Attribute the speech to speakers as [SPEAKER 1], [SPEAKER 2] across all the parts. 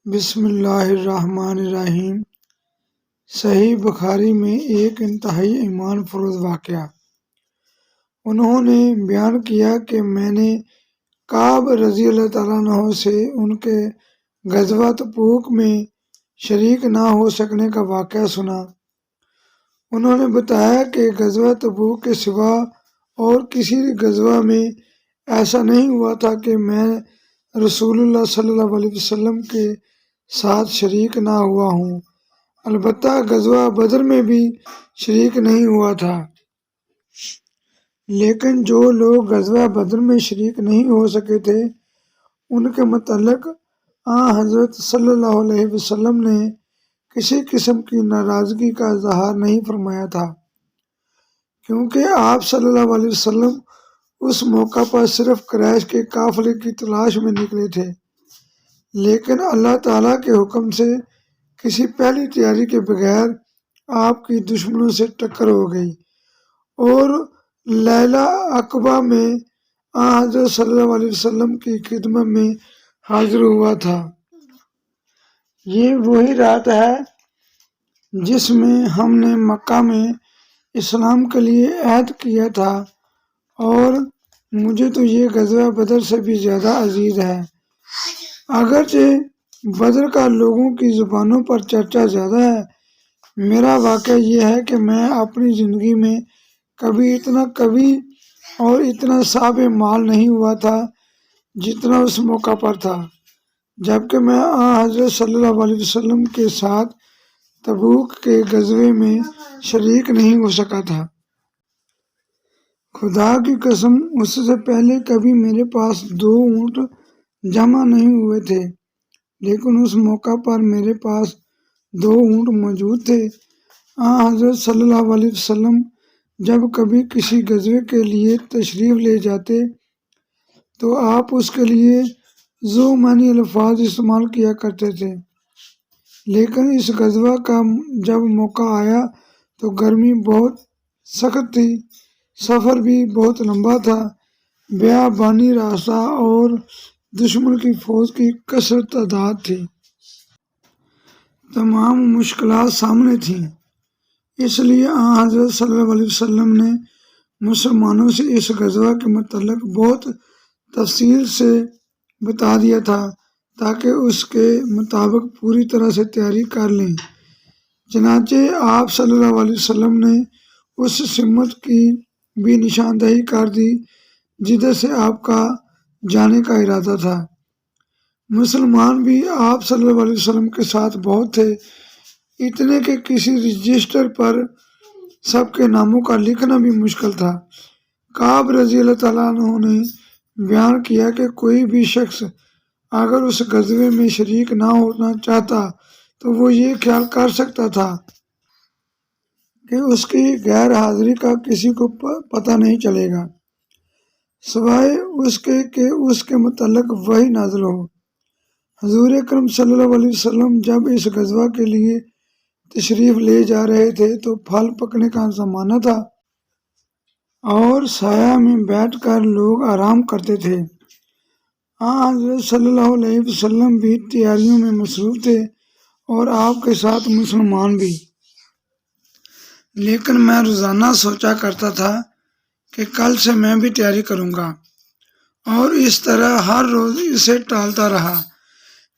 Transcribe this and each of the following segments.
[SPEAKER 1] بسم اللہ الرحمن الرحیم۔ صحیح بخاری میں ایک انتہائی ایمان فروز واقعہ۔ انہوں نے بیان کیا کہ میں نے کعب رضی اللہ تعالیٰ عنہ سے ان کے غزوہ تبوک میں شریک نہ ہو سکنے کا واقعہ سنا۔ انہوں نے بتایا کہ غزوہ تبوک کے سوا اور کسی غزوہ میں ایسا نہیں ہوا تھا کہ میں رسول اللہ صلی اللہ علیہ وسلم کے ساتھ شریک نہ ہوا ہوں، البتہ غزوہ بدر میں بھی شریک نہیں ہوا تھا۔ لیکن جو لوگ غزوہ بدر میں شریک نہیں ہو سکے تھے ان کے متعلق حضرت صلی اللہ علیہ وسلم نے کسی قسم کی ناراضگی کا اظہار نہیں فرمایا تھا، کیونکہ آپ صلی اللہ علیہ وسلم اس موقع پر صرف قریش کے قافلے کی تلاش میں نکلے تھے، لیکن اللہ تعالیٰ کے حکم سے کسی پہلی تیاری کے بغیر آپ کی دشمنوں سے ٹکر ہو گئی اور لیلہ عقبہ میں حضرت صلی اللہ علیہ وسلم کی خدمت میں حاضر ہوا تھا۔ یہ وہی رات ہے جس میں ہم نے مکہ میں اسلام کے لیے عہد کیا تھا، اور مجھے تو یہ غزوہ بدر سے بھی زیادہ عزیز ہے۔ اگرچہ بدر کا لوگوں کی زبانوں پر چرچا زیادہ ہے، میرا واقعہ یہ ہے کہ میں اپنی زندگی میں کبھی اتنا قوی اور اتنا صاحب مال نہیں ہوا تھا جتنا اس موقع پر تھا، جبکہ میں حضرت صلی اللہ علیہ وسلم کے ساتھ تبوک کے غزوے میں شریک نہیں ہو سکا تھا۔ خدا کی قسم، اس سے پہلے کبھی میرے پاس 2 اونٹ جمع نہیں ہوئے تھے، لیکن اس موقع پر میرے پاس 2 اونٹ موجود تھے۔ حضرت صلی اللہ علیہ وسلم جب کبھی کسی غزوے کے لیے تشریف لے جاتے تو آپ اس کے لیے ذو معنی الفاظ استعمال کیا کرتے تھے، لیکن اس غزوہ کا جب موقع آیا تو گرمی بہت سخت تھی، سفر بھی بہت لمبا تھا، بیابانی راستہ اور دشمن کی فوج کی کثرت تعداد تھی۔ تمام مشکلات سامنے تھیں، اس لیے حضرت صلی اللہ علیہ وسلم نے مسلمانوں سے اس غزوہ کے متعلق بہت تفصیل سے بتا دیا تھا تاکہ اس کے مطابق پوری طرح سے تیاری کر لیں۔ چنانچہ آپ صلی اللہ علیہ وسلم نے اس سمت کی بھی نشاندہی کر دی جدھر سے آپ کا جانے کا ارادہ تھا۔ مسلمان بھی آپ صلی اللہ علیہ وسلم کے ساتھ بہت تھے، اتنے کہ کسی رجسٹر پر سب کے ناموں کا لکھنا بھی مشکل تھا۔ کعب رضی اللہ تعالیٰ عنہ نے بیان کیا کہ کوئی بھی شخص اگر اس غزوے میں شریک نہ ہونا چاہتا تو وہ یہ خیال کر سکتا تھا کہ اس کی غیر حاضری کا کسی کو پتہ نہیں چلے گا سوائے اس کے کہ اس کے متعلق وحی نازل ہو۔ حضور اکرم صلی اللہ علیہ وسلم جب اس غزوہ کے لیے تشریف لے جا رہے تھے تو پھل پکنے کا زمانہ تھا اور سایہ میں بیٹھ کر لوگ آرام کرتے تھے۔ حضرت صلی اللہ علیہ وسلم بھی تیاریوں میں مصروف تھے اور آپ کے ساتھ مسلمان بھی، لیکن میں روزانہ سوچا کرتا تھا کہ کل سے میں بھی تیاری کروں گا، اور اس طرح ہر روز اسے ٹالتا رہا۔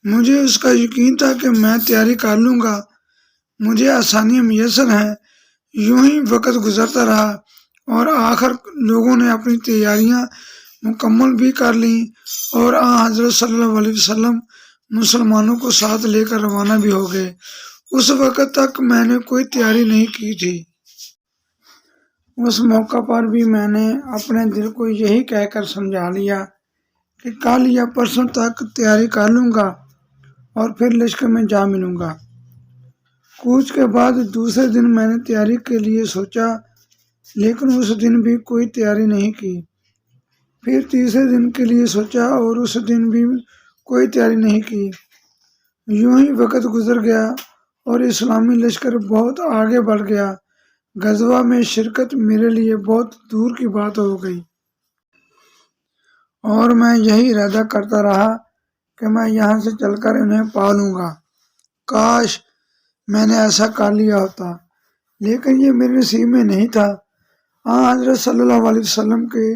[SPEAKER 1] مجھے اس کا یقین تھا کہ میں تیاری کر لوں گا، مجھے آسانیاں میسر ہیں۔ یوں ہی وقت گزرتا رہا اور آخر لوگوں نے اپنی تیاریاں مکمل بھی کر لیں اور حضرت صلی اللہ علیہ وسلم مسلمانوں کو ساتھ لے کر روانہ بھی ہو گئے۔ اس وقت تک میں نے کوئی تیاری نہیں کی تھی۔ اس موقع پر بھی میں نے اپنے دل کو یہی کہہ کر سمجھا لیا کہ کل یا پرسوں تک تیاری کر لوں گا اور پھر لشکر میں جا ملوں گا۔ کوچ کے بعد دوسرے دن میں نے تیاری کے لیے سوچا، لیکن اس دن بھی کوئی تیاری نہیں کی۔ پھر تیسرے دن کے لیے سوچا اور اس دن بھی کوئی تیاری نہیں کی۔ یوں ہی وقت گزر گیا اور اسلامی لشکر بہت آگے بڑھ گیا۔ غزوہ میں شرکت میرے لیے بہت دور کی بات ہو گئی، اور میں یہی ارادہ کرتا رہا کہ میں یہاں سے چل کر انہیں پالوں گا، کاش میں نے ایسا کر لیا ہوتا، لیکن یہ میرے نصیب میں نہیں تھا۔ حضرت صلی اللہ علیہ وسلم کے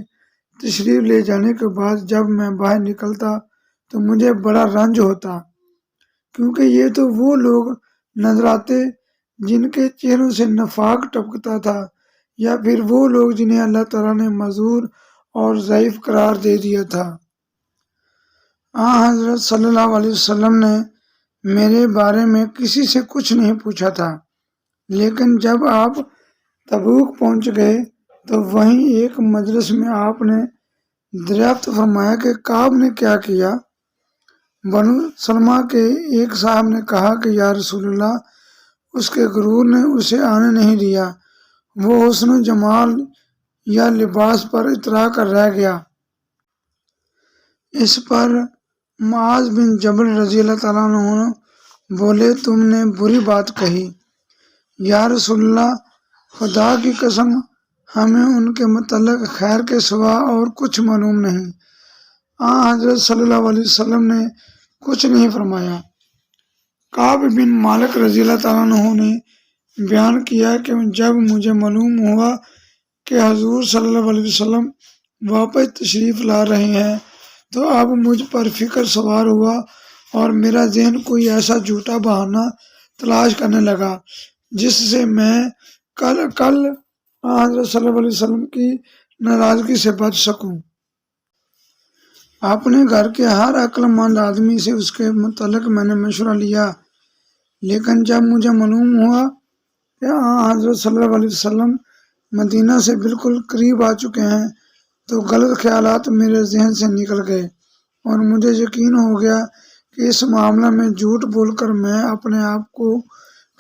[SPEAKER 1] تشریف لے جانے کے بعد جب میں باہر نکلتا تو مجھے بڑا رنج ہوتا، کیونکہ یہ تو وہ لوگ نظر آتے جن کے چہروں سے نفاق ٹپکتا تھا، یا پھر وہ لوگ جنہیں اللہ تعالیٰ نے معذور اور ضعیف قرار دے دیا تھا۔ حضرت صلی اللہ علیہ وسلم نے میرے بارے میں کسی سے کچھ نہیں پوچھا تھا، لیکن جب آپ تبوک پہنچ گئے تو وہیں ایک مجلس میں آپ نے دریافت فرمایا کہ کعب نے کیا کیا۔ بنو سلمہ کے ایک صاحب نے کہا کہ یا رسول اللہ، اس کے غرور نے اسے آنے نہیں دیا، وہ حسن و جمال یا لباس پر اترا کر رہ گیا۔ اس پر معاذ بن جبل رضی اللہ تعالیٰ عنہ بولے، تم نے بری بات کہی، یا رسول اللہ، خدا کی قسم ہمیں ان کے متعلق خیر کے سوا اور کچھ معلوم نہیں۔ حضرت صلی اللہ علیہ وسلم نے کچھ نہیں فرمایا۔ کعب بن مالک رضی اللہ تعالیٰ عنہ نے بیان کیا کہ جب مجھے معلوم ہوا کہ حضور صلی اللہ علیہ وسلم واپس تشریف لا رہے ہیں تو اب مجھ پر فکر سوار ہوا اور میرا ذہن کوئی ایسا جھوٹا بہانہ تلاش کرنے لگا جس سے میں کل حضرت صلی اللہ علیہ وسلم کی ناراضگی سے بچ سکوں۔ اپنے گھر کے ہر عقل مند آدمی سے اس کے متعلق میں نے مشورہ لیا، لیکن جب مجھے معلوم ہوا کہ حضرت صلی اللہ علیہ وسلم مدینہ سے بالکل قریب آ چکے ہیں تو غلط خیالات میرے ذہن سے نکل گئے اور مجھے یقین ہو گیا کہ اس معاملہ میں جھوٹ بول کر میں اپنے آپ کو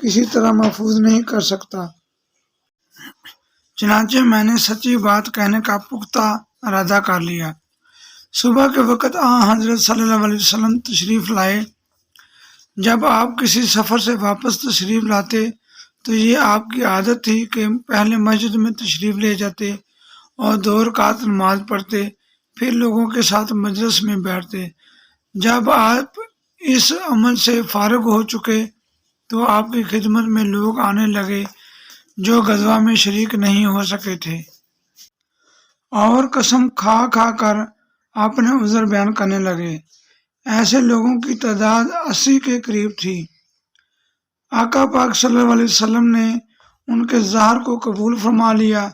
[SPEAKER 1] کسی طرح محفوظ نہیں کر سکتا۔ چنانچہ میں نے سچی بات کہنے کا پختہ ارادہ کر لیا۔ صبح کے وقت حضرت صلی اللہ علیہ وسلم تشریف لائے۔ جب آپ کسی سفر سے واپس تشریف لاتے تو یہ آپ کی عادت تھی کہ پہلے مسجد میں تشریف لے جاتے اور 2 رکعت نماز پڑھتے، پھر لوگوں کے ساتھ مجلس میں بیٹھتے۔ جب آپ اس عمل سے فارغ ہو چکے تو آپ کی خدمت میں لوگ آنے لگے جو غزوہ میں شریک نہیں ہو سکے تھے، اور قسم کھا کھا کر اپنے عذر بیان کرنے لگے۔ ایسے لوگوں کی تعداد 80 کے قریب تھی۔ آقا پاک صلی اللہ علیہ وسلم نے ان کے ظاہر کو قبول فرما لیا،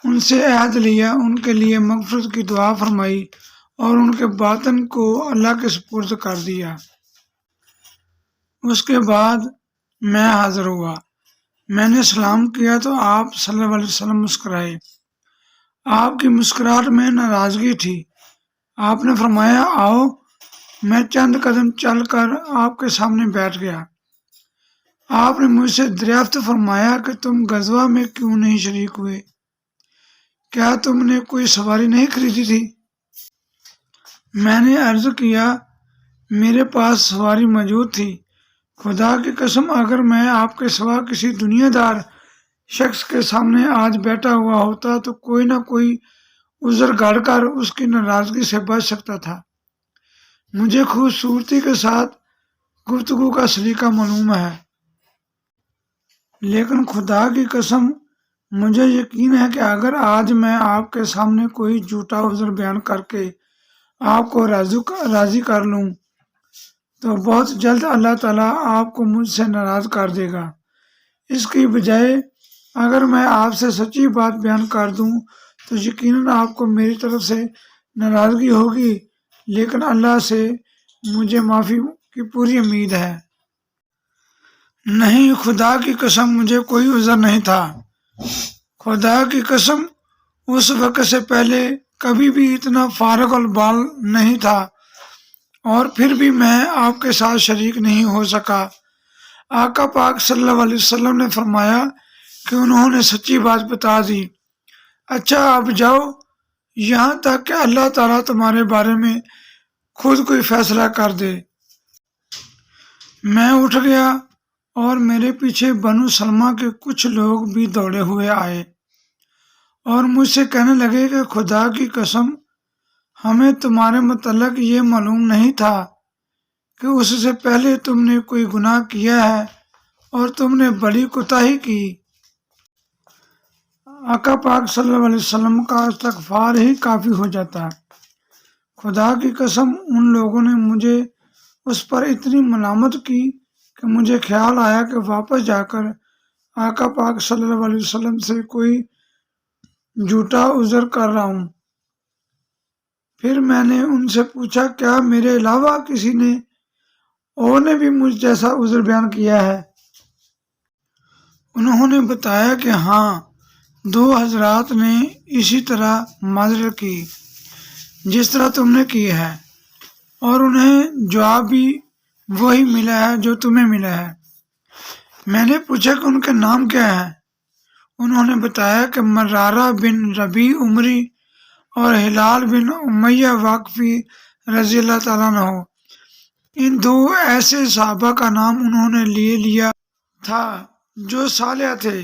[SPEAKER 1] ان سے عہد لیا، ان کے لیے مغفرت کی دعا فرمائی اور ان کے باطن کو اللہ کے سپرد کر دیا۔ اس کے بعد میں حاضر ہوا۔ میں نے سلام کیا تو آپ صلی اللہ علیہ وسلم مسکرائے۔ آپ کی مسکراہٹ میں ناراضگی تھی۔ آپ نے فرمایا، آؤ۔ میں چند قدم چل کر آپ کے سامنے بیٹھ گیا۔ آپ نے مجھ سے دریافت فرمایا کہ تم غزوہ میں کیوں نہیں شریک ہوئے؟ کیا تم نے کوئی سواری نہیں خریدی تھی؟ میں نے عرض کیا، میرے پاس سواری موجود تھی۔ خدا کی قسم اگر میں آپ کے سوا کسی دنیا دار شخص کے سامنے آج بیٹھا ہوا ہوتا تو کوئی نہ کوئی عذر گڑھ کر اس کی ناراضگی سے بچ سکتا تھا۔ مجھے خوبصورتی کے ساتھ گفتگو کا سلیقہ معلوم ہے، لیکن خدا کی قسم مجھے یقین ہے کہ اگر آج میں آپ کے سامنے کوئی جھوٹا عذر بیان کر کے آپ کو راضی کر لوں تو بہت جلد اللہ تعالیٰ آپ کو مجھ سے ناراض کر دے گا۔ اس کی بجائے اگر میں آپ سے سچی بات بیان کر دوں تو یقیناً آپ کو میری طرف سے ناراضگی ہوگی، لیکن اللہ سے مجھے معافی کی پوری امید ہے۔ نہیں، خدا کی قسم مجھے کوئی عذر نہیں تھا۔ خدا کی قسم اس وقت سے پہلے کبھی بھی اتنا فارغ البال نہیں تھا، اور پھر بھی میں آپ کے ساتھ شریک نہیں ہو سکا۔ آقا پاک صلی اللہ علیہ وسلم نے فرمایا کہ انہوں نے سچی بات بتا دی۔ اچھا اب جاؤ، یہاں تک کہ اللہ تعالیٰ تمہارے بارے میں خود کوئی فیصلہ کر دے۔ میں اٹھ گیا اور میرے پیچھے بنو سلمہ کے کچھ لوگ بھی دوڑے ہوئے آئے اور مجھ سے کہنے لگے کہ خدا کی قسم ہمیں تمہارے متعلق یہ معلوم نہیں تھا کہ اس سے پہلے تم نے کوئی گناہ کیا ہے اور تم نے بڑی کوتاہی کی۔ آقا پاک صلی اللہ علیہ وسلم کا استغفار ہی کافی ہو جاتا۔ خدا کی قسم ان لوگوں نے مجھے اس پر اتنی ملامت کی کہ مجھے خیال آیا کہ واپس جا کر آقا پاک صلی اللہ علیہ وسلم سے کوئی جھوٹا عذر کر رہا ہوں۔ پھر میں نے ان سے پوچھا کیا میرے علاوہ کسی نے اور نے بھی مجھ جیسا عذر بیان کیا ہے؟ انہوں نے بتایا کہ ہاں، 2 حضرات نے اسی طرح معذرت کی جس طرح تم نے کی ہے، اور انہیں جواب بھی وہی ملا ہے جو تمہیں ملا ہے۔ میں نے پوچھا کہ ان کے نام کیا ہے؟ انہوں نے بتایا کہ مرارہ بن ربیع عمری اور ہلال بن امیہ واقفی رضی اللہ تعالیٰ عنہ۔ ان 2 ایسے صحابہ کا نام انہوں نے لیا تھا جو صالح تھے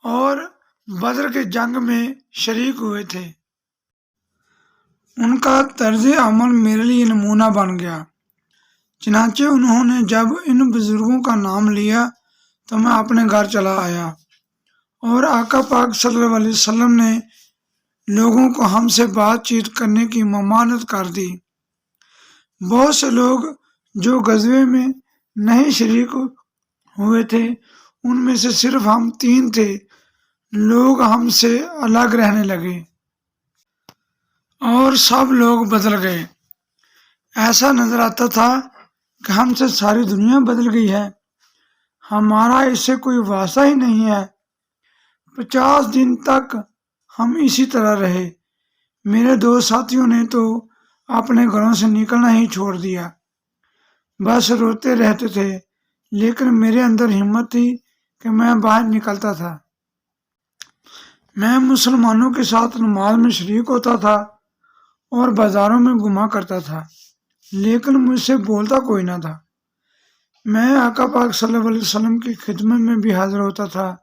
[SPEAKER 1] اور بدر کے جنگ میں شریک ہوئے تھے۔ ان کا طرز عمل میرے لیے نمونہ بن گیا۔ چنانچہ انہوں نے جب ان بزرگوں کا نام لیا تو میں اپنے گھر چلا آیا، اور آقا پاک صلی اللہ علیہ وسلم نے لوگوں کو ہم سے بات چیت کرنے کی ممانعت کر دی۔ بہت سے لوگ جو غزوے میں نہیں شریک ہوئے تھے، ان میں سے صرف ہم 3 تھے، لوگ ہم سے الگ رہنے لگے اور سب لوگ بدل گئے۔ ایسا نظر آتا تھا کہ ہم سے ساری دنیا بدل گئی ہے، ہمارا اس سے کوئی واسطہ ہی نہیں ہے۔ 50 دن تک ہم اسی طرح رہے۔ میرے 2 ساتھیوں نے تو اپنے گھروں سے نکلنا ہی چھوڑ دیا، بس روتے رہتے تھے، لیکن میرے اندر ہمت تھی کہ میں باہر نکلتا تھا۔ میں مسلمانوں کے ساتھ نماز میں شریک ہوتا تھا اور بازاروں میں گھوما کرتا تھا، لیکن مجھ سے بولتا کوئی نہ تھا۔ میں آقا پاک صلی اللہ علیہ وسلم کی خدمت میں بھی حاضر ہوتا تھا،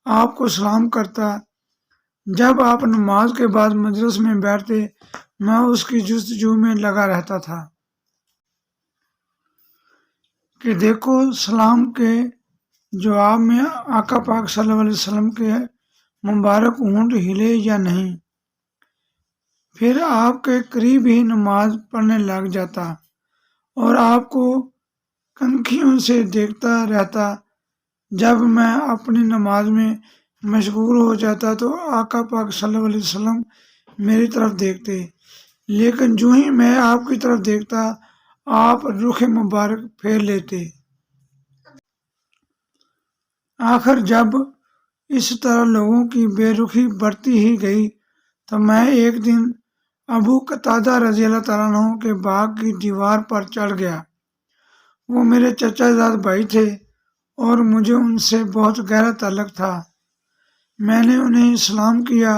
[SPEAKER 1] آپ کو سلام کرتا۔ جب آپ نماز کے بعد مجلس میں بیٹھتے، میں اس کی جستجو میں لگا رہتا تھا کہ دیکھو سلام کے جواب میں آقا پاک صلی اللہ علیہ وسلم کے مبارک اونٹ ہلے یا نہیں۔ پھر آپ کے قریب ہی نماز پڑھنے لگ جاتا اور آپ کو کنکھیوں سے دیکھتا رہتا۔ جب میں اپنی نماز میں مشغول ہو جاتا تو آقا پاک صلی اللہ علیہ وسلم میری طرف دیکھتے، لیکن جو ہی میں آپ کی طرف دیکھتا آپ رخ مبارک پھیر لیتے۔ آخر جب اس طرح لوگوں کی بے رخی بڑھتی ہی گئی تو میں ایک دن ابو قتادہ رضی اللہ تعالیٰ عنہ کے باغ کی دیوار پر چڑھ گیا۔ وہ میرے چچا زاد بھائی تھے اور مجھے ان سے بہت گہرا تعلق تھا۔ میں نے انہیں سلام کیا،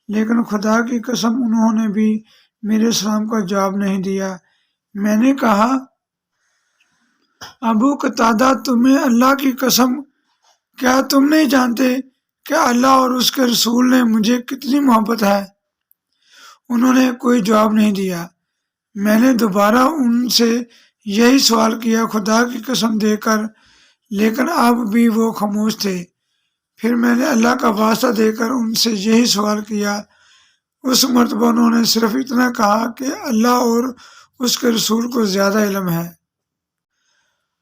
[SPEAKER 1] لیکن خدا کی قسم انہوں نے بھی میرے سلام کا جواب نہیں دیا۔ میں نے کہا، ابو قتادہ تمہیں اللہ کی قسم، کیا تم نہیں جانتے کہ اللہ اور اس کے رسول نے مجھے کتنی محبت ہے؟ انہوں نے کوئی جواب نہیں دیا۔ میں نے دوبارہ ان سے یہی سوال کیا خدا کی قسم دے کر، لیکن اب بھی وہ خاموش تھے۔ پھر میں نے اللہ کا واسطہ دے کر ان سے یہی سوال کیا۔ اس مرتبہ انہوں نے صرف اتنا کہا کہ اللہ اور اس کے رسول کو زیادہ علم ہے۔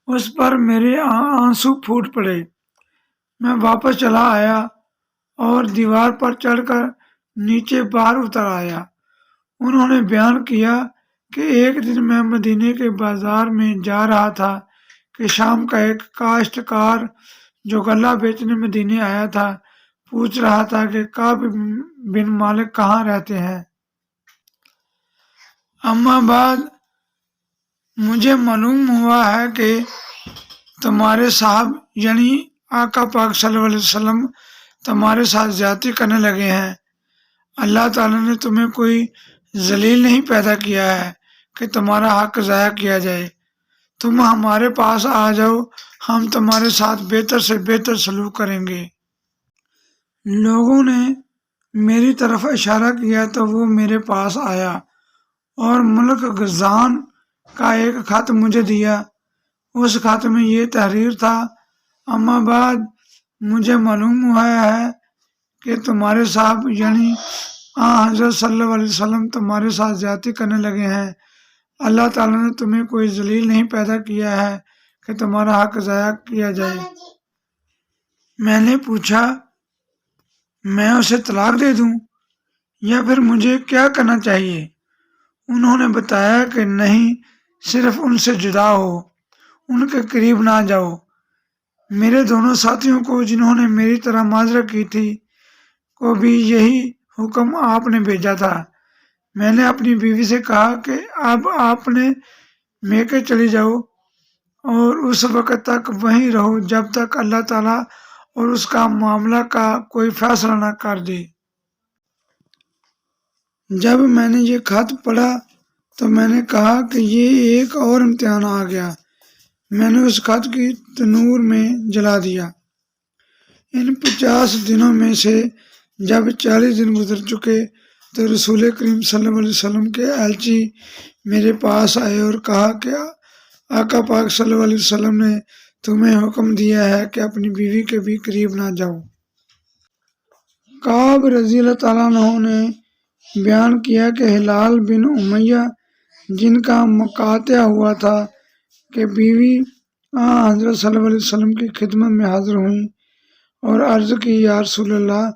[SPEAKER 1] اس پر میرے آنسو پھوٹ پڑے۔ میں واپس چلا آیا اور دیوار پر چڑھ کر نیچے باہر اتر آیا۔ انہوں نے بیان کیا کہ ایک دن میں مدینے کے بازار میں جا رہا تھا کہ شام کا ایک کاشتکار جو غلہ بیچنے مدینے آیا تھا پوچھ رہا تھا کہ کعب بن مالک کہاں رہتے ہیں۔ اما بعد مجھے معلوم ہوا ہے کہ تمہارے صاحب یعنی آقا پاک صلی اللہ علیہ وسلم تمہارے ساتھ زیادتی کرنے لگے ہیں۔ اللہ تعالیٰ نے تمہیں کوئی ذلیل نہیں پیدا کیا ہے کہ تمہارا حق ضائع کیا جائے۔ تم ہمارے پاس آ جاؤ، ہم تمہارے ساتھ بہتر سے بہتر سلوک کریں گے۔ لوگوں نے میری طرف اشارہ کیا تو وہ میرے پاس آیا اور ملک غزان کا ایک خط مجھے دیا۔ اس خط میں یہ تحریر تھا: اما بعد، مجھے معلوم ہوا ہے کہ تمہارے صاحب یعنی حضرت صلی اللہ علیہ وسلم تمہارے ساتھ زیادتی کرنے لگے ہیں۔ اللہ تعالیٰ نے تمہیں کوئی ذلیل نہیں پیدا کیا ہے کہ تمہارا حق ضائع کیا جائے۔ میں نے پوچھا، میں اسے طلاق دے دوں یا پھر مجھے کیا کرنا چاہیے؟ انہوں نے بتایا کہ نہیں، صرف ان سے جدا ہو، ان کے قریب نہ جاؤ۔ میرے دونوں ساتھیوں کو، جنہوں نے میری طرح معذرت کی تھی، کو بھی یہی حکم آپ نے بھیجا تھا۔ میں نے اپنی بیوی سے کہا کہ اب آپ نے میکے چلی جاؤ اور اس وقت تک وہیں رہو جب تک اللہ تعالیٰ اور اس کا معاملہ کا کوئی فیصلہ نہ کر دے۔ جب میں نے یہ خط پڑھا تو میں نے کہا کہ یہ ایک اور امتحان آ گیا۔ میں نے اس خط کی تنور میں جلا دیا۔ ان 50 دنوں میں سے جب 40 دن گزر چکے تو رسول کریم صلی اللہ علیہ وسلم کے ایلچی میرے پاس آئے اور کہا کہ آقا پاک صلی اللہ علیہ وسلم نے تمہیں حکم دیا ہے کہ اپنی بیوی کے بھی قریب نہ جاؤ۔ کعب رضی اللہ تعالیٰ عنہ نے بیان کیا کہ ہلال بن امیہ، جن کا مقاطع ہوا تھا، کہ بیوی حضرت صلی اللہ علیہ وسلم کی خدمت میں حاضر ہوئیں اور عرض کی، یا رسول اللہ،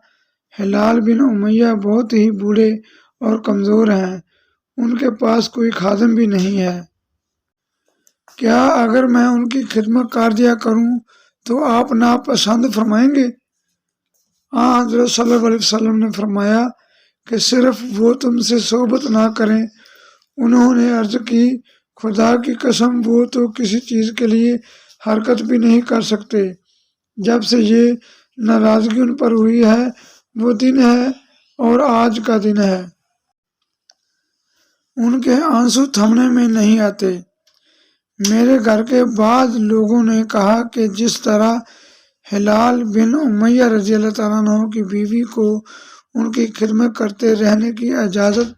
[SPEAKER 1] ہلال بن امیہ بہت ہی بوڑھے اور کمزور ہیں، ان کے پاس کوئی خادم بھی نہیں ہے، کیا اگر میں ان کی خدمت کر دیا کروں تو آپ ناپسند فرمائیں گے؟ حضرت صلی اللہ علیہ وسلم نے فرمایا کہ صرف وہ تم سے صحبت نہ کریں۔ انہوں نے عرض کی، خدا کی قسم، وہ تو کسی چیز کے لیے حرکت بھی نہیں کر سکتے۔ جب سے یہ ناراضگی ان پر ہوئی ہے، وہ دن ہے اور آج کا دن ہے۔ ان کے آنسو تھمنے میں نہیں آتے۔ میرے گھر کے بعض لوگوں نے کہا کہ جس طرح ہلال بن امیہ رضی اللہ تعالیٰ عنہ کی بیوی کو ان کی خدمت کرتے رہنے کی اجازت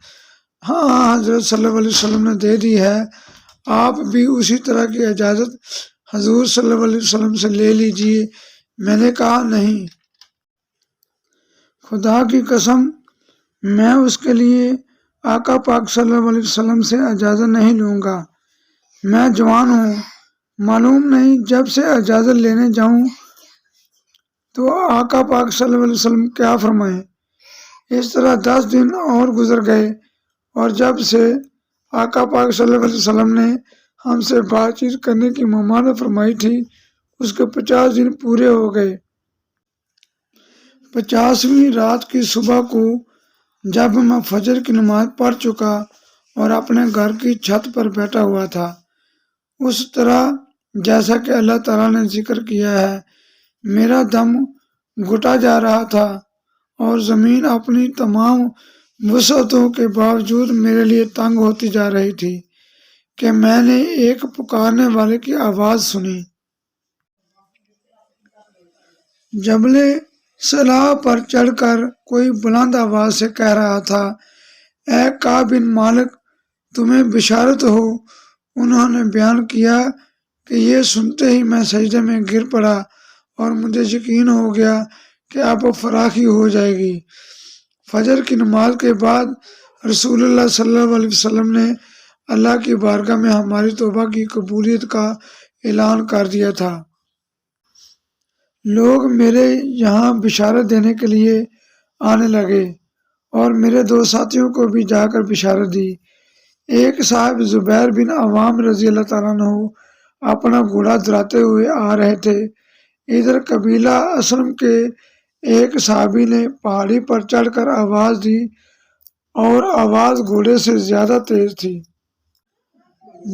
[SPEAKER 1] حضرت صلی اللہ علیہ وسلم نے دے دی ہے، آپ بھی اسی طرح کی اجازت حضور صلی اللہ علیہ وسلم سے لے لیجئے۔ میں نے کہا، نہیں، خدا کی قسم، میں اس کے لیے آقا پاک صلی اللہ علیہ وسلم سے اجازت نہیں لوں گا۔ میں جوان ہوں، معلوم نہیں جب سے اجازت لینے جاؤں تو آقا پاک صلی اللہ علیہ وسلم کیا فرمائیں۔ اس طرح 10 دن اور گزر گئے اور جب سے آقا پاک صلی اللہ علیہ وسلم نے ہم سے بات چیت کرنے کی ممانعت فرمائی تھی، اس کے 50 دن پورے ہو گئے۔ 50ویں رات کی صبح کو جب میں فجر کی نماز پڑھ چکا اور اپنے گھر کی چھت پر بیٹھا ہوا تھا، اس طرح جیسا کہ اللہ تعالیٰ نے ذکر کیا ہے، میرا دم گھٹا جا رہا تھا اور زمین اپنی تمام وسعتوں کے باوجود میرے لیے تنگ ہوتی جا رہی تھی کہ میں نے ایک پکارنے والے کی آواز سنی۔ جبل صلاح پر چڑھ کر کوئی بلند آواز سے کہہ رہا تھا، اے کعب بن مالک، تمہیں بشارت ہو۔ انہوں نے بیان کیا کہ یہ سنتے ہی میں سجدے میں گر پڑا اور مجھے یقین ہو گیا کہ اب فراخی ہو جائے گی۔ فجر کی نماز کے بعد رسول اللہ صلی اللہ علیہ وسلم نے اللہ کی بارگاہ میں ہماری توبہ کی قبولیت کا اعلان کر دیا تھا۔ لوگ میرے یہاں بشارت دینے کے لیے آنے لگے اور میرے 2 ساتھیوں کو بھی جا کر بشارت دی۔ ایک صاحب زبیر بن عوام رضی اللہ تعالیٰ عنہ اپنا گھوڑا دراتے ہوئے آ رہے تھے۔ ادھر قبیلہ اسلم کے ایک صحابی نے پہاڑی پر چڑھ کر آواز دی اور آواز گھوڑے سے زیادہ تیز تھی۔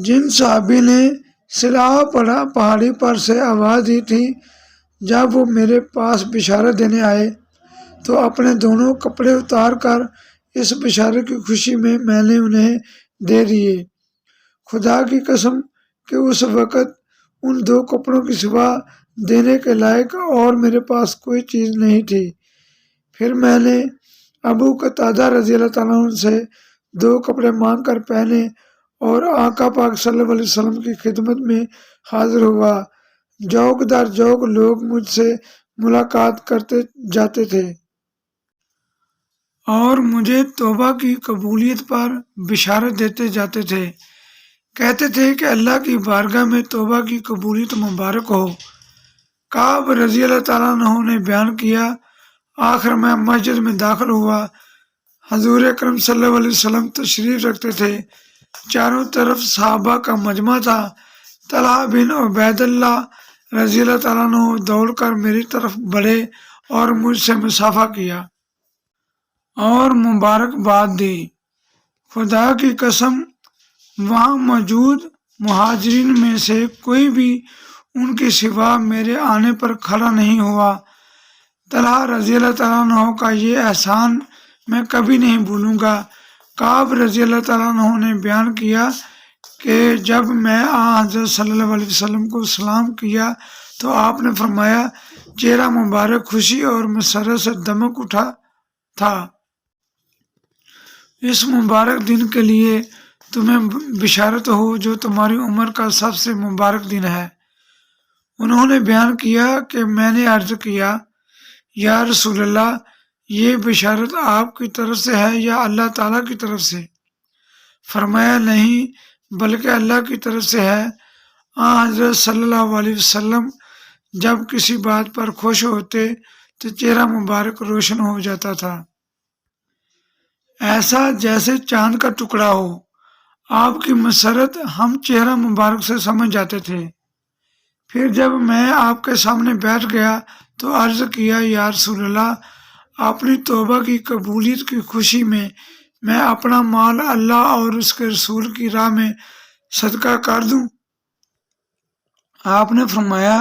[SPEAKER 1] جن صحابی نے صلاح پہاڑی پر سے آواز دی تھی، جب وہ میرے پاس بشارت دینے آئے تو اپنے دونوں کپڑے اتار کر اس بشارت کی خوشی میں نے انہیں دے دیے۔ خدا کی قسم کہ اس وقت ان 2 کپڑوں کی سوا دینے کے لائق اور میرے پاس کوئی چیز نہیں تھی۔ پھر میں نے ابو قتادہ رضی اللہ تعالیٰ عنہ سے 2 کپڑے مانگ کر پہنے اور آقا پاک صلی اللہ علیہ وسلم کی خدمت میں حاضر ہوا۔ جوک در جوک لوگ مجھ سے ملاقات کرتے جاتے تھے اور مجھے توبہ کی قبولیت پر بشارت دیتے جاتے تھے، کہتے تھے کہ اللہ کی بارگاہ میں توبہ کی قبولیت مبارک ہو۔ کعب رضی اللہ تعالیٰ عنہ نے بیان کیا، آخر میں مسجد میں داخل ہوا، حضور اکرم صلی اللہ علیہ وسلم تشریف رکھتے تھے، چاروں طرف صحابہ کا مجمع تھا۔ طلحہ بن عبید اللہ رضی اللہ تعالیٰ عنہ دوڑ کر میری طرف بڑھے اور مجھ سے مصافحہ کیا اور مبارکباد دی۔ خدا کی قسم وہاں موجود مہاجرین میں سے کوئی بھی ان کے سوا میرے آنے پر کھڑا نہیں ہوا۔ طلحہ رضی اللہ تعالیٰ عنہ کا یہ احسان میں کبھی نہیں بھولوں گا۔ کعب رضی اللہ تعالیٰ عنہ نے بیان کیا کہ جب میں حضرت صلی اللہ علیہ وسلم کو سلام کیا تو آپ نے فرمایا، چہرہ مبارک خوشی اور مسرت سے دمک اٹھا تھا۔ اس مبارک دن کے لیے تمہیں بشارت ہو جو تمہاری عمر کا سب سے مبارک دن ہے۔ انہوں نے بیان کیا کہ میں نے عرض کیا، یا رسول اللہ، یہ بشارت آپ کی طرف سے ہے یا اللہ تعالیٰ کی طرف سے؟ فرمایا، نہیں بلکہ اللہ کی طرف سے ہے۔ حضرت صلی اللہ علیہ وسلم جب کسی بات پر خوش ہوتے تو چہرہ مبارک روشن ہو جاتا تھا، ایسا جیسے چاند کا ٹکڑا ہو۔ آپ کی مسرت ہم چہرہ مبارک سے سمجھ جاتے تھے۔ پھر جب میں آپ کے سامنے بیٹھ گیا تو عرض کیا، یا رسول اللہ، اپنی توبہ کی قبولیت کی خوشی میں اپنا مال اللہ اور اس کے رسول کی راہ میں صدقہ کر دوں؟ آپ نے فرمایا،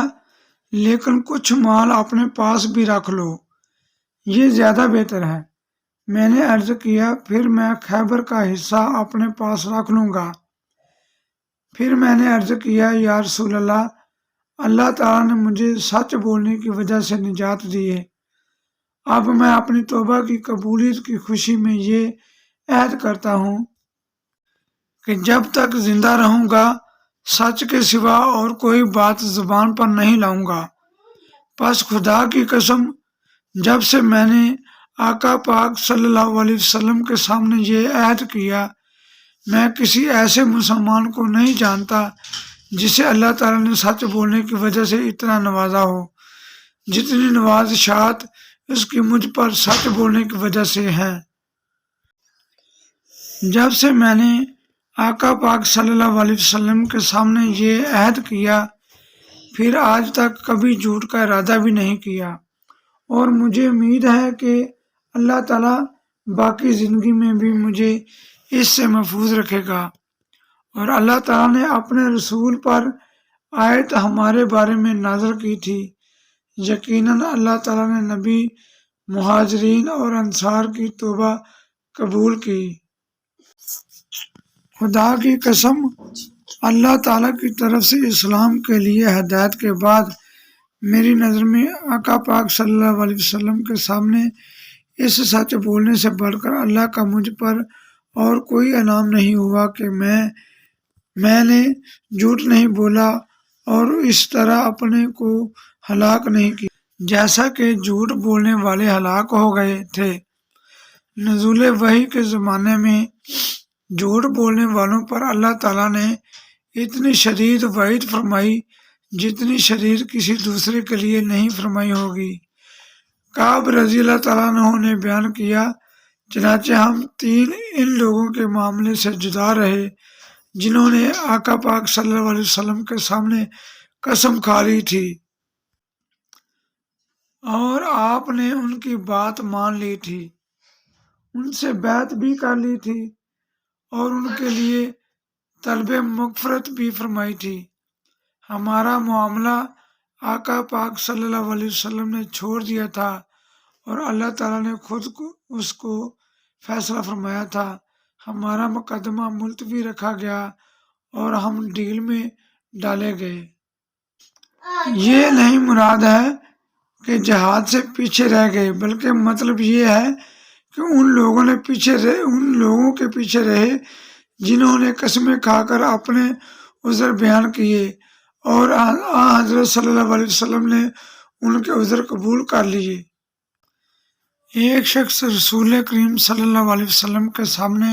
[SPEAKER 1] لیکن کچھ مال اپنے پاس بھی رکھ لو، یہ زیادہ بہتر ہے۔ میں نے عرض کیا، پھر میں خیبر کا حصہ اپنے پاس رکھ لوں گا۔ پھر میں نے عرض کیا، یا رسول اللہ، اللہ تعالیٰ نے مجھے سچ بولنے کی وجہ سے نجات دی ہے۔ اب میں اپنی توبہ کی قبولیت کی خوشی میں یہ عہد کرتا ہوں کہ جب تک زندہ رہوں گا سچ کے سوا اور کوئی بات زبان پر نہیں لاؤں گا۔ پس خدا کی قسم، جب سے میں نے آقا پاک صلی اللہ علیہ وسلم کے سامنے یہ عہد کیا، میں کسی ایسے مسلمان کو نہیں جانتا جسے اللہ تعالیٰ نے سچ بولنے کی وجہ سے اتنا نوازا ہو جتنی نوازشات اس کی مجھ پر سچ بولنے کی وجہ سے ہیں۔ جب سے میں نے آقا پاک صلی اللہ علیہ وسلم کے سامنے یہ عہد کیا، پھر آج تک کبھی جھوٹ کا ارادہ بھی نہیں کیا، اور مجھے امید ہے کہ اللہ تعالیٰ باقی زندگی میں بھی مجھے اس سے محفوظ رکھے گا۔ اور اللہ تعالیٰ نے اپنے رسول پر آیت ہمارے بارے میں نازل کی تھی، یقیناً اللہ تعالیٰ نے نبی، مہاجرین اور انصار کی توبہ قبول کی۔ خدا کی قسم، اللہ تعالیٰ کی طرف سے اسلام کے لیے ہدایت کے بعد میری نظر میں آقا پاک صلی اللہ علیہ وسلم کے سامنے اس سچ بولنے سے بڑھ کر اللہ کا مجھ پر اور کوئی انعام نہیں ہوا کہ میں نے جھوٹ نہیں بولا اور اس طرح اپنے کو ہلاک نہیں کیا جیسا کہ جھوٹ بولنے والے ہلاک ہو گئے تھے۔ نزول وحی کے زمانے میں جھوٹ بولنے والوں پر اللہ تعالیٰ نے اتنی شدید وعید فرمائی جتنی شدید کسی دوسرے کے لیے نہیں فرمائی ہوگی۔ کعب رضی اللہ تعالیٰ عنہ نے بیان کیا، چنانچہ ہم تین ان لوگوں کے معاملے سے جدا رہے جنہوں نے آقا پاک صلی اللہ علیہ وسلم کے سامنے قسم کھا لی تھی اور آپ نے ان کی بات مان لی تھی، ان سے بیعت بھی کر لی تھی اور ان کے لیے طلب مغفرت بھی فرمائی تھی۔ ہمارا معاملہ آقا پاک صلی اللہ علیہ وسلم نے چھوڑ دیا تھا اور اللہ تعالیٰ نے خود اس کو فیصلہ فرمایا تھا۔ ہمارا مقدمہ ملتوی رکھا گیا اور ہم ڈھیل میں ڈالے گئے۔ یہ نہیں مراد ہے کہ جہاد سے پیچھے رہ گئے، بلکہ مطلب یہ ہے کہ ان لوگوں کے پیچھے رہے جنہوں نے قسمیں کھا کر اپنے عذر بیان کیے اور حضرت صلی اللہ علیہ وسلم نے ان کے عذر قبول کر لیے۔ ایک شخص رسول کریم صلی اللہ علیہ وسلم کے سامنے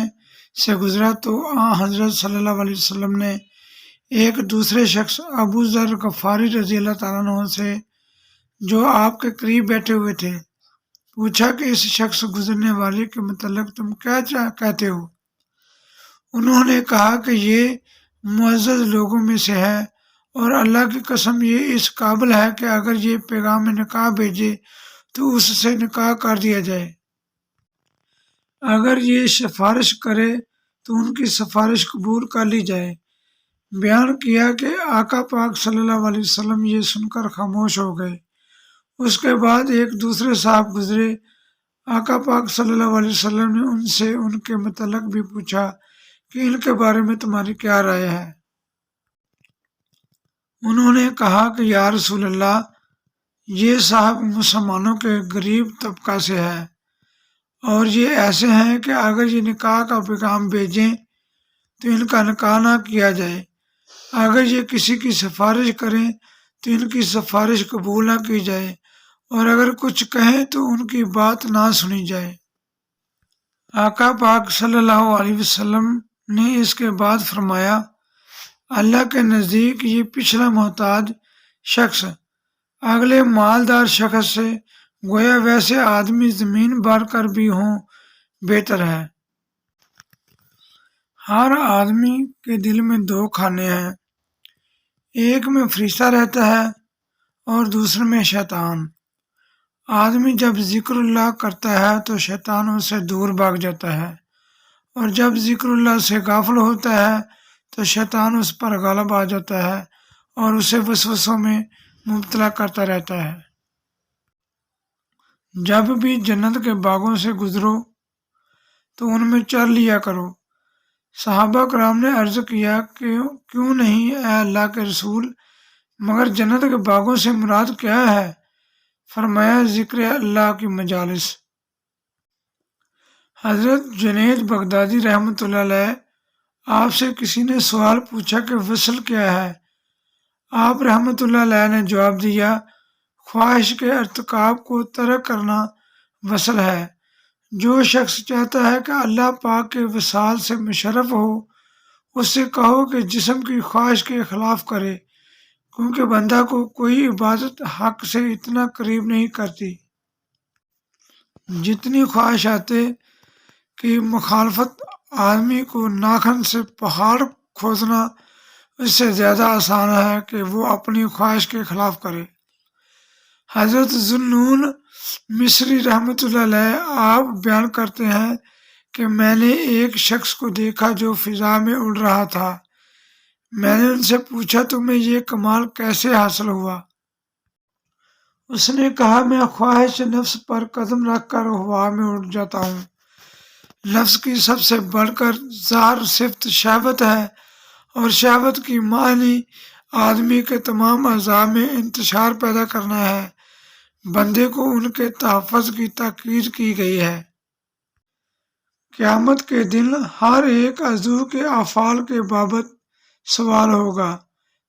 [SPEAKER 1] سے گزرا تو حضرت صلی اللہ علیہ وسلم نے ایک دوسرے شخص ابو ذر غفاری رضی اللہ تعالیٰ عنہ سے، جو آپ کے قریب بیٹھے ہوئے تھے، پوچھا کہ اس شخص گزرنے والے کے متعلق تم کیا کہتے ہو؟ انہوں نے کہا کہ یہ معزز لوگوں میں سے ہے اور اللہ کی قسم یہ اس قابل ہے کہ اگر یہ پیغام نکاح بھیجے تو اس سے نکاح کر دیا جائے، اگر یہ سفارش کرے تو ان کی سفارش قبول کر لی جائے۔ بیان کیا کہ آقا پاک صلی اللہ علیہ وسلم یہ سن کر خاموش ہو گئے۔ اس کے بعد ایک دوسرے صاحب گزرے۔ آقا پاک صلی اللہ علیہ وسلم نے ان سے ان کے متعلق بھی پوچھا کہ ان کے بارے میں تمہاری کیا رائے ہے؟ انہوں نے کہا کہ یا رسول اللہ، یہ صاحب مسلمانوں کے غریب طبقہ سے ہے اور یہ ایسے ہیں کہ اگر یہ نکاح کا پیغام بھیجیں تو ان کا نکاح نہ کیا جائے، اگر یہ کسی کی سفارش کریں تو ان کی سفارش قبول نہ کی جائے، اور اگر کچھ کہیں تو ان کی بات نہ سنی جائے۔ آقا پاک صلی اللہ علیہ وسلم نے اس کے بعد فرمایا، اللہ کے نزدیک یہ پچھلا محتاج شخص اگلے مالدار شخص سے گویا ویسے آدمی زمین بھر کر بھی ہوں بہتر ہے۔ ہر آدمی کے دل میں دو خانے ہیں، ایک میں فرشتہ رہتا ہے اور دوسرے میں شیطان۔ آدمی جب ذکر اللہ کرتا ہے تو شیطان اس سے دور بھاگ جاتا ہے، اور جب ذکر اللہ سے غافل ہوتا ہے تو شیطان اس پر غالب آ جاتا ہے اور اسے وسوسوں میں مبتلا کرتا رہتا ہے۔ جب بھی جنت کے باغوں سے گزرو تو ان میں چر لیا کرو۔ صحابہ کرام نے عرض کیا کہ کیوں نہیں اے اللہ کے رسول، مگر جنت کے باغوں سے مراد کیا ہے؟ فرمایا ذکر اللہ کی مجالس۔ حضرت جنید بغدادی رحمۃ اللہ علیہ، آپ سے کسی نے سوال پوچھا کہ وصل کیا ہے؟ آپ رحمۃ اللہ علیہ نے جواب دیا، خواہش کے ارتکاب کو ترک کرنا وصل ہے۔ جو شخص چاہتا ہے کہ اللہ پاک کے وصال سے مشرف ہو، اس سے کہو کہ جسم کی خواہش کے خلاف کرے، کیونکہ بندہ کو کوئی عبادت حق سے اتنا قریب نہیں کرتی جتنی خواہشات کی مخالفت۔ آدمی کو ناخن سے پہاڑ کھودنا اس سے زیادہ آسان ہے کہ وہ اپنی خواہش کے خلاف کرے۔ حضرت ذوالنون مصری رحمۃ اللہ علیہ آپ بیان کرتے ہیں کہ میں نے ایک شخص کو دیکھا جو فضا میں اڑ رہا تھا۔ میں نے ان سے پوچھا تمہیں یہ کمال کیسے حاصل ہوا؟ اس نے کہا میں خواہش نفس پر قدم رکھ کر ہوا میں اڑ جاتا ہوں۔ نفس کی سب سے بڑھ کر ظاہر صفت شہوت ہے، اور شہوت کی معنی آدمی کے تمام اعضاء میں انتشار پیدا کرنا ہے۔ بندے کو ان کے تحفظ کی تاکید کی گئی ہے۔ قیامت کے دن ہر ایک عضو کے افعال کے بابت سوال ہوگا،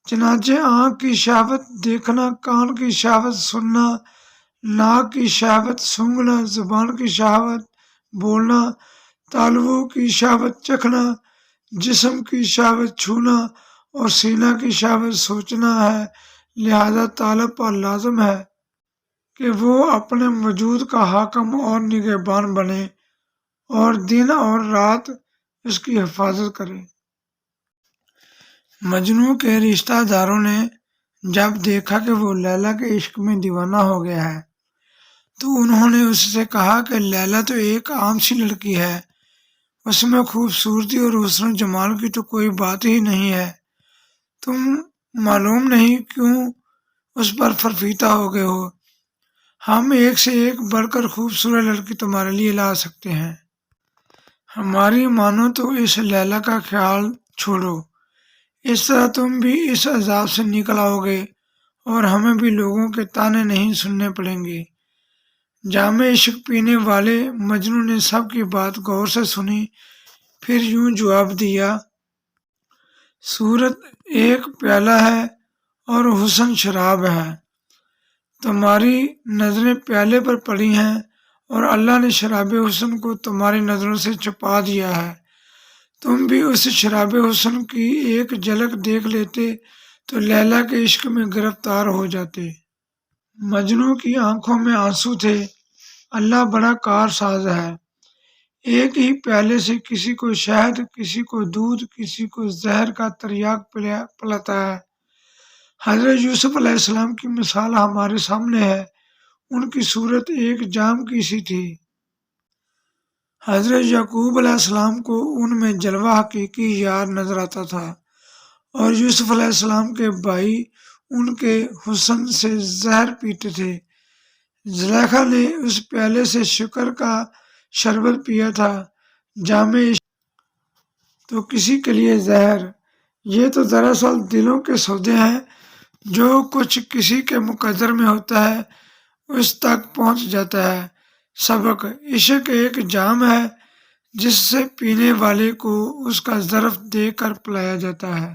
[SPEAKER 1] چنانچہ آنکھ کی شہوت دیکھنا، کان کی شہوت سننا، ناک کی شہوت سونگھنا، زبان کی شہوت بولنا، تالوؤں کی شہوت چکھنا، جسم کی شہوت چھونا اور سینہ کی شہوت سوچنا ہے۔ لہذا طالب پر لازم ہے کہ وہ اپنے وجود کا حاکم اور نگہبان بنے اور دن اور رات اس کی حفاظت کرے۔ مجنوں کے رشتہ داروں نے جب دیکھا کہ وہ لیلا کے عشق میں دیوانہ ہو گیا ہے تو انہوں نے اس سے کہا کہ لیلا تو ایک عام سی لڑکی ہے، اس میں خوبصورتی اور حسن و جمال کی تو کوئی بات ہی نہیں ہے، تم معلوم نہیں کیوں اس پر فرفیتہ ہو گئے ہو، ہم ایک سے ایک بڑھ کر خوبصورت لڑکی تمہارے لیے لا سکتے ہیں، ہماری مانو تو اس لیلا کا خیال چھوڑو، اس طرح تم بھی اس عذاب سے نکل آؤ گے اور ہمیں بھی لوگوں کے طعنے نہیں سننے پڑیں گے۔ جام عشق پینے والے مجنوں نے سب کی بات غور سے سنی، پھر یوں جواب دیا، صورت ایک پیالہ ہے اور حسن شراب ہے، تمہاری نظریں پیالے پر پڑی ہیں اور اللہ نے شراب حسن کو تمہاری نظروں سے چھپا دیا ہے۔ تم بھی اس شراب حسن کی ایک جھلک دیکھ لیتے تو لیلا کے عشق میں گرفتار ہو جاتے۔ مجنوں کی آنکھوں میں آنسو تھے۔ اللہ بڑا کار ساز ہے، ایک ہی پیالے سے کسی کو شہد، کسی کو دودھ، کسی کو زہر کا تریاق پلاتا ہے۔ حضرت یوسف علیہ السلام کی مثال ہمارے سامنے ہے، ان کی صورت ایک جام کی سی تھی۔ حضرت یعقوب علیہ السلام کو ان میں جلوہ حقیقی یار نظر آتا تھا، اور یوسف علیہ السلام کے بھائی ان کے حسن سے زہر پیتے تھے۔ زلیخا نے اس پیالے سے شکر کا شربت پیا تھا، جام عشق تو کسی کے لیے زہر۔ یہ تو دراصل دلوں کے سودے ہیں، جو کچھ کسی کے مقدر میں ہوتا ہے اس تک پہنچ جاتا ہے۔ سبق: عشق ایک جام ہے جس سے پینے والے کو اس کا ظرف دے کر پلایا جاتا ہے۔